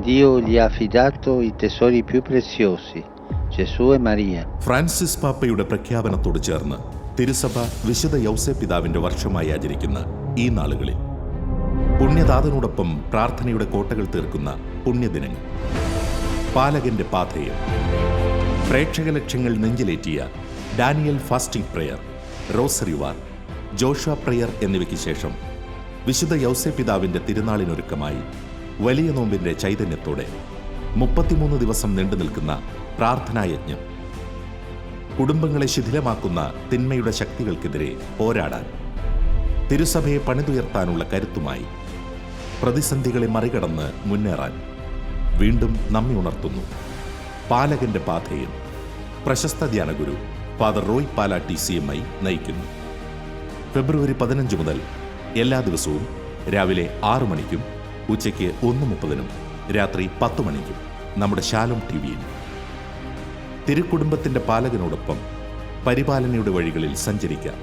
Dio gli ha affidato i tesori più preziosi, Gesù e Maria. Francis പാപ്പയുടെ പ്രഖ്യാപനത്തോട് ചേർന്ന് തിരുസഭ വിശുദ്ധ യൗസേ പിതാവിന്റെ വർഷമായി ആചരിക്കുന്ന ഈ നാളുകളിൽ പുണ്യദാതനോടൊപ്പം പ്രാർത്ഥനയുടെ കോട്ടകൾ തീർക്കുന്ന പുണ്യദിനങ്ങൾ, പാലകന്റെ പാഥേയം, പ്രേക്ഷക ലക്ഷ്യങ്ങൾ നെഞ്ചിലേറ്റിയ ഡാനിയൽ ഫാസ്റ്റിംഗ് പ്രെയർ, റോസറി വാർ, ജോഷുവ പ്രെയർ എന്നിവയ്ക്ക് ശേഷം വിശുദ്ധ യൗസേ പിതാവിന്റെ തിരുനാളിനൊരുക്കമായി വലിയ നോമ്പിന്റെ ചൈതന്യത്തോടെ 33 ദിവസം നീണ്ടു നിൽക്കുന്ന പ്രാർത്ഥനായജ്ഞം, കുടുംബങ്ങളെ ശിഥിലമാക്കുന്ന തിന്മയുടെ ശക്തികൾക്കെതിരെ പോരാടാൻ, തിരുസഭയെ പണിതുയർത്താനുള്ള കരുത്തുമായി, പ്രതിസന്ധികളെ മറികടന്ന് മുന്നേറാൻ വീണ്ടും നമ്മെ ഉണർത്തുന്നു പാലകന്റെ പാഥേയം. പ്രശസ്ത ധ്യാനഗുരു ഫാദർ റോയ് പാലാട്ടി CMI നയിക്കുന്നു. ഫെബ്രുവരി 15 മുതൽ എല്ലാ ദിവസവും രാവിലെ 6 മണിക്കും ഉച്ചയ്ക്ക് 1:30-നും രാത്രി 10 മണിക്കും നമ്മുടെ ശാലോം TV-യിൽ. തിരുക്കുടുംബത്തിന്റെ പാലകനോടൊപ്പം പരിപാലനയുടെ വഴികളിൽ സഞ്ചരിക്കാം.